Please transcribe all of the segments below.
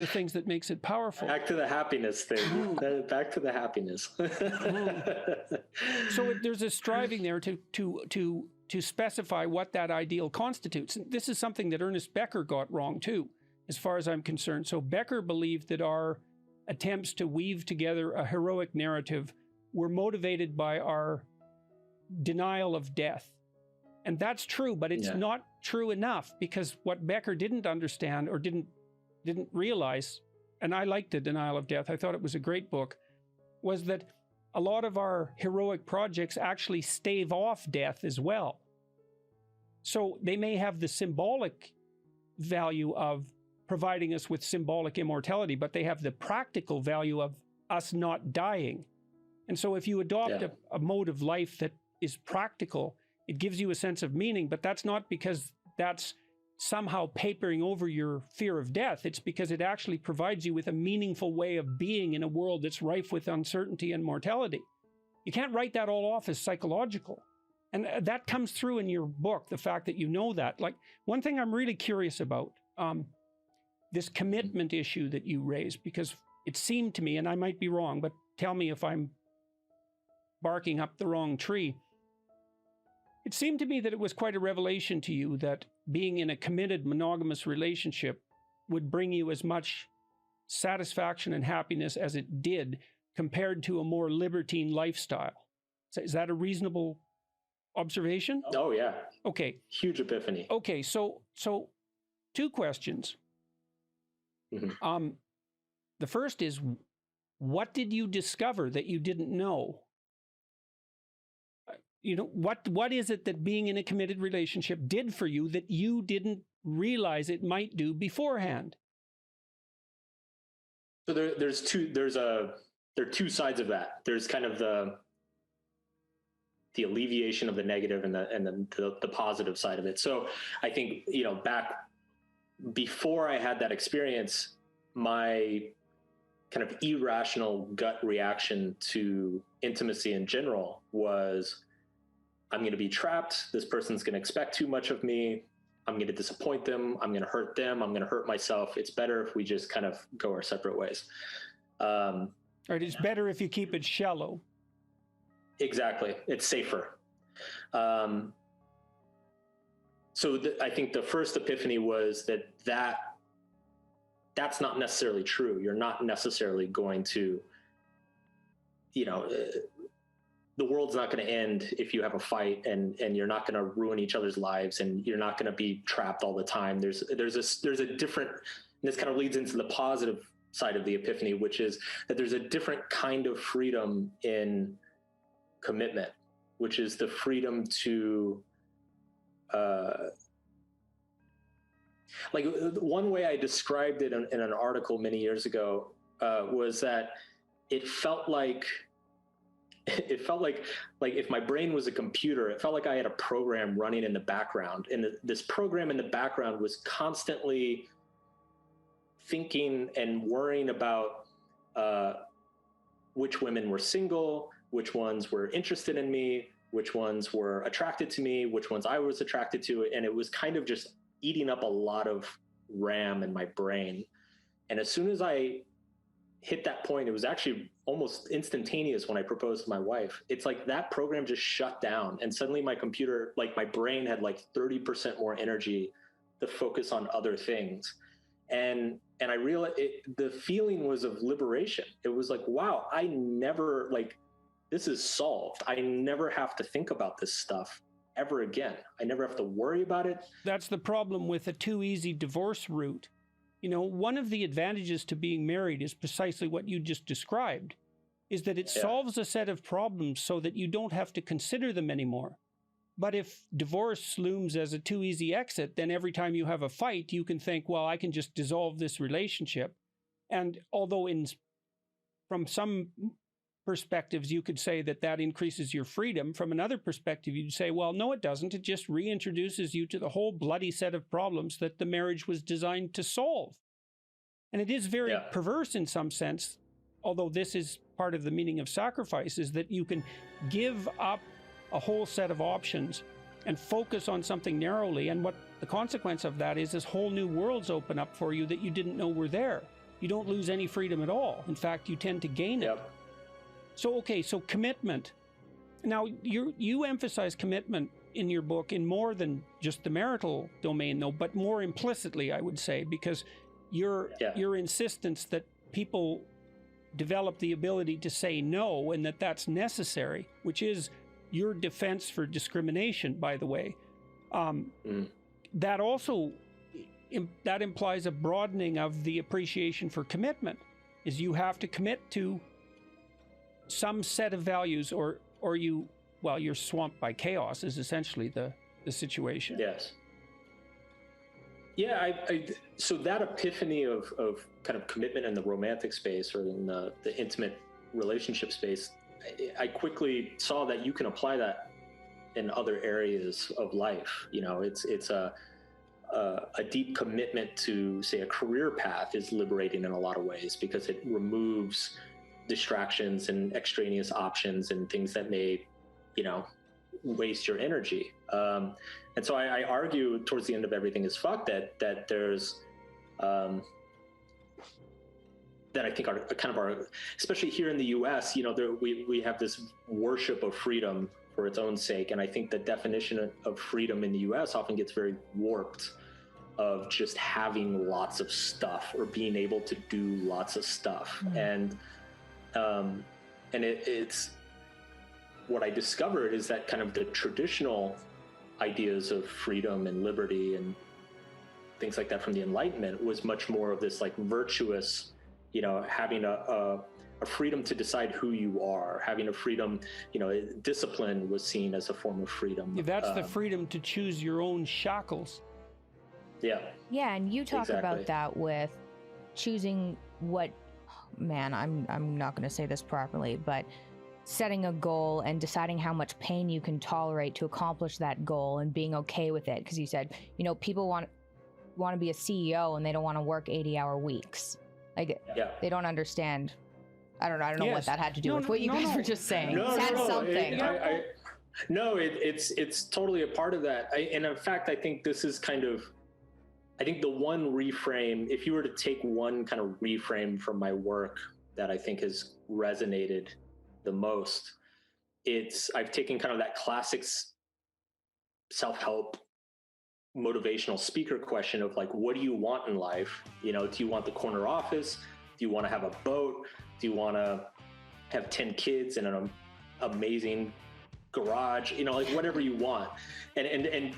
the things that makes it powerful. Back to the happiness thing. Back to the happiness. So there's a striving there to specify what that ideal constitutes. And this is something that Ernest Becker got wrong too, as far as I'm concerned. So Becker believed that our attempts to weave together a heroic narrative were motivated by our denial of death. And that's true, but it's not true enough, because what Becker didn't understand or didn't realize, and I liked The Denial of Death, I thought it was a great book, was that a lot of our heroic projects actually stave off death as well. So they may have the symbolic value of providing us with symbolic immortality, but they have the practical value of us not dying. And so if you adopt a mode of life that is practical, it gives you a sense of meaning, but that's not because that's somehow papering over your fear of death. It's because it actually provides you with a meaningful way of being in a world that's rife with uncertainty and mortality. You can't write that all off as psychological. And that comes through in your book, the fact that you know that. Like, one thing I'm really curious about, this commitment issue that you raised, because it seemed to me, and I might be wrong, but tell me if I'm barking up the wrong tree. It seemed to me that it was quite a revelation to you that being in a committed monogamous relationship would bring you as much satisfaction and happiness as it did compared to a more libertine lifestyle. So is that a reasonable observation? Oh, yeah. Okay. Huge epiphany. Okay, so two questions. Mm-hmm. The first is, what did you discover that you didn't know? You know, what is it that being in a committed relationship did for you that you didn't realize it might do beforehand? So there are two sides of that. There's kind of the alleviation of the negative and the positive side of it. So I think, back before I had that experience, my kind of irrational gut reaction to intimacy in general was, I'm going to be trapped. This person's going to expect too much of me. I'm going to disappoint them. I'm going to hurt them. I'm going to hurt myself. It's better if we just kind of go our separate ways. Right. It's better if you keep it shallow. Exactly. It's safer. So I think the first epiphany was that's not necessarily true. You're not necessarily going to, the world's not going to end if you have a fight, and you're not going to ruin each other's lives, and you're not going to be trapped all the time. There's a different, and this kind of leads into the positive side of the epiphany, which is that there's a different kind of freedom in commitment, which is the freedom to, like, one way I described it in an article many years ago was that it felt like if my brain was a computer, it felt like I had a program running in the background, and this program in the background was constantly thinking and worrying about which women were single, which ones were interested in me, which ones were attracted to me, which ones I was attracted to, and it was kind of just eating up a lot of RAM in my brain. And as soon as I hit that point, it was actually almost instantaneous when I proposed to my wife. It's like that program just shut down, and suddenly my computer, like my brain, had like 30% more energy to focus on other things. And I realized the feeling was of liberation. It was like, wow, this is solved. I never have to think about this stuff ever again. I never have to worry about it. That's the problem with a too easy divorce route. One of the advantages to being married is precisely what you just described, is that it solves a set of problems so that you don't have to consider them anymore. But if divorce looms as a too easy exit, then every time you have a fight, you can think, well, I can just dissolve this relationship. And although from some perspectives, you could say that increases your freedom. From another perspective, you'd say, well, no, it doesn't. It just reintroduces you to the whole bloody set of problems that the marriage was designed to solve. And it is very perverse in some sense, although this is part of the meaning of sacrifice, is that you can give up a whole set of options and focus on something narrowly. And what the consequence of that is whole new worlds open up for you that you didn't know were there. you don't lose any freedom at all. In fact, you tend to gain it. Yep. So, okay, so commitment. Now, you emphasize commitment in your book in more than just the marital domain, though, but more implicitly, I would say, because your insistence that people develop the ability to say no and that's necessary, which is your defense for discrimination, by the way, that also that implies a broadening of the appreciation for commitment. Is you have to commit to some set of values, or you're swamped by chaos is essentially the situation. Yes. Yeah, so that epiphany of kind of commitment in the romantic space or in the intimate relationship space, I quickly saw that you can apply that in other areas of life. You know, it's a deep commitment to, say, a career path is liberating in a lot of ways because it removes distractions and extraneous options and things that may, waste your energy. And so I argue towards the end of Everything is Fucked that there's that I think are kind of our, especially here in the US, we have this worship of freedom for its own sake. And I think the definition of freedom in the US often gets very warped, of just having lots of stuff or being able to do lots of stuff. Mm-hmm. And it's what I discovered is that kind of the traditional ideas of freedom and liberty and things like that from the Enlightenment was much more of this like virtuous, having a freedom to decide who you are, having a freedom, discipline was seen as a form of freedom. That's the freedom to choose your own shackles. Yeah. Yeah, and you talk about that with choosing what, man, I'm not going to say this properly, but setting a goal and deciding how much pain you can tolerate to accomplish that goal and being okay with it. Because you said, people want to be a CEO and they don't want to work 80-hour weeks. Like, they don't understand. I don't know what that had to do with what you guys were just saying. Something. It's totally a part of that. And in fact, I think this is I think the one reframe, if you were to take one kind of reframe from my work that I think has resonated the most, I've taken kind of that classic self-help motivational speaker question of like, what do you want in life? Do you want the corner office? Do you want to have a boat? Do you want to have 10 kids in an amazing garage? Like whatever you want. And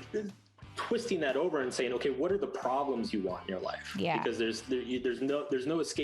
twisting that over and saying, okay, what are the problems you want in your life? Yeah. Because there's no escape